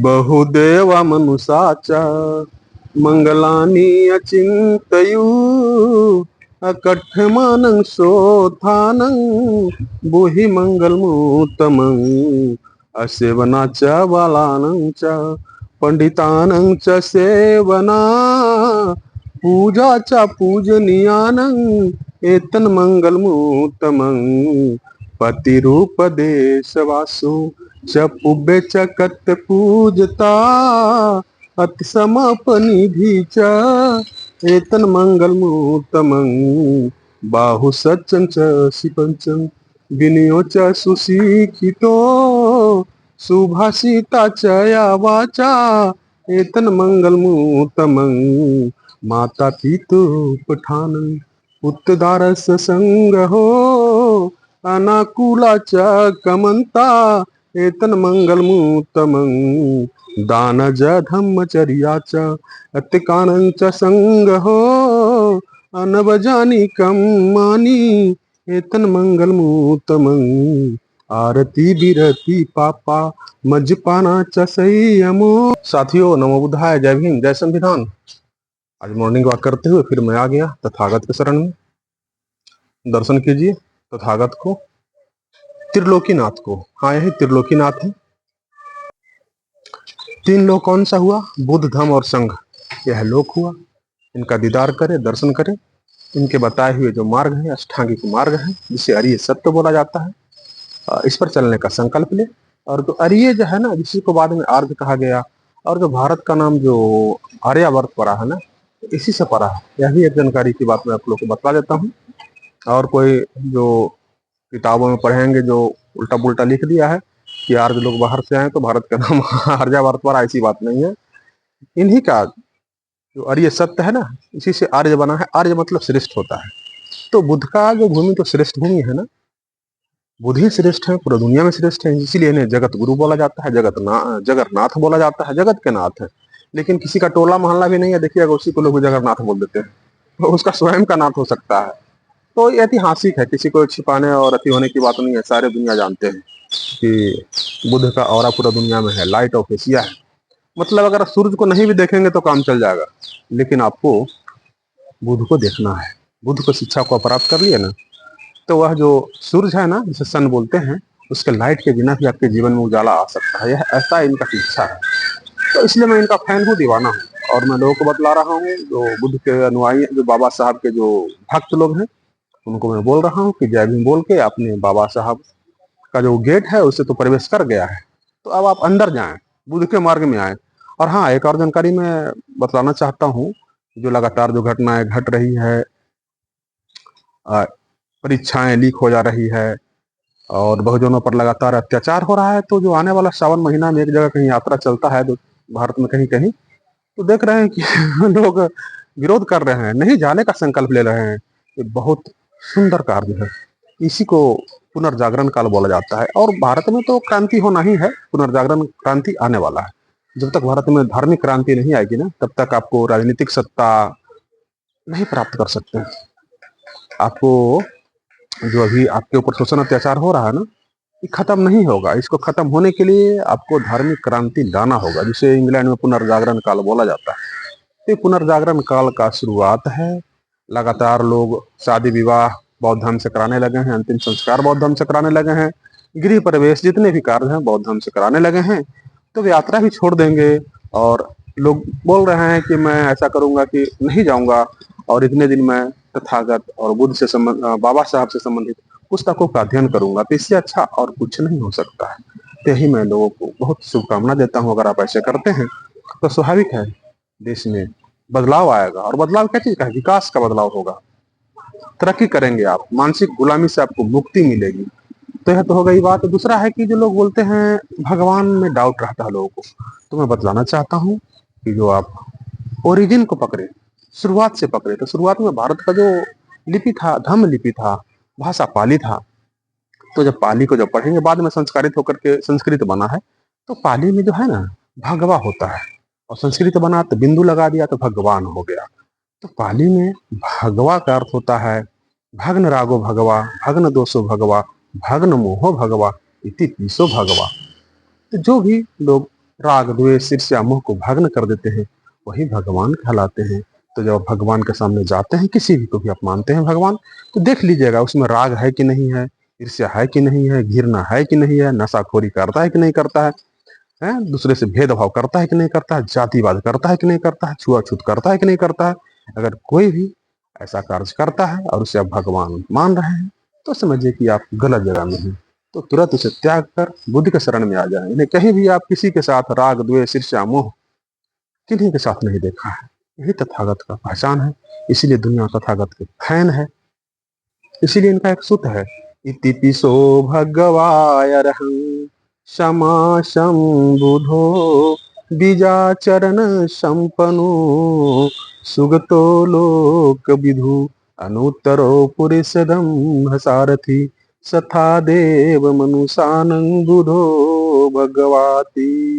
बहुदेवा मनुषाचा मंगलानि अचिंतयु अकठमानं शोधानं बुहि मंगलमुत्तमं असेवनाच्या बालानं च पंडितानं च सेवना पूजाचा पूजनीयानं एतन मंगलमुत्तमं पतिरूपदेशवासु च पुब्बे च कत पूजता अतिसमापनिधि च एतन मंगलमुत्तमं बाहु सच्चं च शिपंचं विनयो च सुशिक्षितो सुभाषिता च या वाचा एतन मंगलमुत्तमं माता पितुपठानं उत्तदारस संगहो अनाकुलाच्या कमंता एतन मंगलमुत्तमं दानज धम्मचर्याचा अतिकानंच संगहो अनवजानिकं मानी एतन मंगलमुत्तमं आरती बिरती पापा मजपानाचा संयमो। साथियों, नमो बुद्धाय, जय भीम, जय संविधान। आज मॉर्निंग वॉक करते हुए फिर मैं आ गया तथागत के शरण में। दर्शन कीजिए तथागत को, त्रिलोकीनाथ को। हाँ, यही त्रिलोकीनाथ है। तीन लोक कौन सा हुआ? बुद्ध, धम्म और संघ। यह लोक हुआ। इनका दीदार करें, दर्शन करें। इनके बताए हुए जो मार्ग है, अष्टांगिक मार्ग है, जिसे अरिय सत्य बोला जाता है, इस पर चलने का संकल्प ले। और जो अरिय जो है ना, जिसी को बाद में आर्य कहा गया, और जो भारत का नाम जो आर्यावर्त पड़ा है ना, इसी से पड़ा है। यह भी एक जानकारी की बात मैं आप लोग को बता देता हूँ। और कोई जो किताबों में पढ़ेंगे जो उल्टा पुल्टा लिख दिया है कि आर्य लोग बाहर से आए तो भारत का नाम आर्यावर्त पड़ा, ऐसी बात नहीं है। इन्हीं का जो आर्य सत्य है ना, इसी से आर्य बना है। आर्य मतलब श्रेष्ठ होता है। तो बुद्ध का जो भूमि तो श्रेष्ठ भूमि है ना, बुद्ध ही श्रेष्ठ है, पूरी दुनिया में श्रेष्ठ है। इसीलिए इन्हें जगत गुरु बोला जाता है, जगन्नाथ बोला जाता है। जगत के नाथ है। लेकिन किसी का टोला मोहल्ला भी नहीं है, देखिएगा, उसी को लोग जगन्नाथ बोल देते हैं, तो उसका स्वयं का नाथ हो सकता है। तो ये ऐतिहासिक है, किसी को छिपाने और अति होने की बात नहीं है। सारे दुनिया जानते हैं कि बुद्ध का ऑरा पूरा दुनिया में है, लाइट ऑफ एशिया है। मतलब अगर सूरज को नहीं भी देखेंगे तो काम चल जाएगा, लेकिन आपको बुद्ध को देखना है। बुद्ध को शिक्षा को प्राप्त कर लिए ना, तो वह जो सूरज है ना, जिसे सन बोलते हैं, उसके लाइट के बिना भी आपके जीवन में उजाला आ सकता है। यह ऐसा इनका शिक्षा है। तो इसलिए मैं इनका फैन हूँ, दीवाना हूँ। और मैं लोगों को बतला रहा हूँ, जो बुद्ध के अनुयायी, जो बाबा साहब के जो भक्त लोग हैं, उनको मैं बोल रहा हूँ कि जय भीम बोल के अपने बाबा साहब का जो गेट है उससे तो प्रवेश कर गया है, तो अब आप अंदर जाएं, बुद्ध के मार्ग में आए। और हाँ, एक और जानकारी मैं बतलाना चाहता हूँ। जो लगातार जो घटनाएं घट रही है, परीक्षाएं लीक हो जा रही है और बहुजनों पर लगातार अत्याचार हो रहा है, तो जो आने वाला श्रावण महीना में एक जगह कहीं यात्रा चलता है, तो भारत में कहीं कहीं, तो देख रहे हैं कि लोग विरोध कर रहे हैं, नहीं जाने का संकल्प ले रहे हैं। ये बहुत सुंदर कार्य है। इसी को पुनर्जागरण काल बोला जाता है। और भारत में तो क्रांति होना ही है, पुनर्जागरण क्रांति आने वाला है। जब तक भारत में धार्मिक क्रांति नहीं आएगी ना, तब तक आपको राजनीतिक सत्ता नहीं प्राप्त कर सकते। आपको जो अभी आपके ऊपर शोषण अत्याचार हो रहा है ना, ये खत्म नहीं होगा। इसको खत्म होने के लिए आपको धार्मिक क्रांति लाना होगा, जिसे इंग्लैंड में पुनर्जागरण काल बोला जाता है। ये पुनर्जागरण काल का शुरुआत है। लगातार लोग शादी विवाह बौद्ध धर्म से कराने लगे हैं, अंतिम संस्कार बौद्ध धर्म से कराने लगे हैं, गृह प्रवेश जितने भी कार्य हैं बौद्ध धर्म से कराने लगे हैं। तो वे यात्रा भी छोड़ देंगे। और लोग बोल रहे हैं कि मैं ऐसा करूंगा कि नहीं जाऊंगा और इतने दिन मैं तथागत और बुद्ध से बाबा साहब से संबंधित पुस्तकों का अध्ययन करूंगा। तो इससे अच्छा और कुछ नहीं हो सकता है। तो यही मैं लोगों को बहुत शुभकामना देता हूँ। अगर आप ऐसे करते हैं तो स्वाभाविक है, देश में बदलाव आएगा। और बदलाव क्या चीज का है? विकास का बदलाव होगा, तरक्की करेंगे आप, मानसिक गुलामी से आपको मुक्ति मिलेगी। तो यह तो हो गई बात। दूसरा है कि जो लोग बोलते हैं भगवान में डाउट रहता है लोगों को, तो मैं बतलाना चाहता हूँ कि जो आप ओरिजिन को पकड़े, शुरुआत से पकड़े, तो शुरुआत में भारत का जो लिपि था, धम्म लिपि था, भाषा पाली था। तो जब पाली को जब पढ़ेंगे, बाद में संस्कारित होकर के संस्कृत बना है, तो पाली में जो है ना भगवा होता है, और संस्कृत बना तो बिंदु लगा दिया तो भगवान हो गया। तो पाली में भगवा का अर्थ होता है भग्न रागो भगवा, भग्न दोषो भगवा, भग्न मोहो भगवा, इति पीसो भगवा। तो जो भी लोग राग द्वेष ईर्ष्या मोह को भग्न कर देते हैं, वही भगवान कहलाते हैं। तो जब आप भगवान के सामने जाते हैं, किसी भी को भी आप मानते हैं भगवान, तो देख लीजिएगा उसमें राग है कि नहीं है, ईर्ष्या है कि नहीं है, घृणा है कि नहीं है, नशाखोरी करता है कि नहीं करता है, दूसरे से भेदभाव करता है कि नहीं करता है, जातिवाद करता है कि नहीं करता है, छुआछूत करता है कि नहीं करता है। अगर कोई भी ऐसा कार्य करता है और उसे आप भगवान मान रहे हैं, तो समझिए कि आप गलत जगह में हैं। तो तुरंत उसे त्याग कर बुद्ध के शरण में आ जाए। इन्हें कहीं भी आप किसी के साथ राग द्वेष ईर्ष्या मोह किन्हीं के साथ नहीं देखा है। यही तथागत का पहचान है। इसीलिए दुनिया तथागत के फैन है। इसीलिए इनका एक सूत्र है, इति पिसो भगवायरहं क्षमा बुधो बीजाचरण संपनो सुगतो लोक विधु अनुत्तरो पुरुषदम सारथि सथा देव मनुषानं बुधो भगवाति।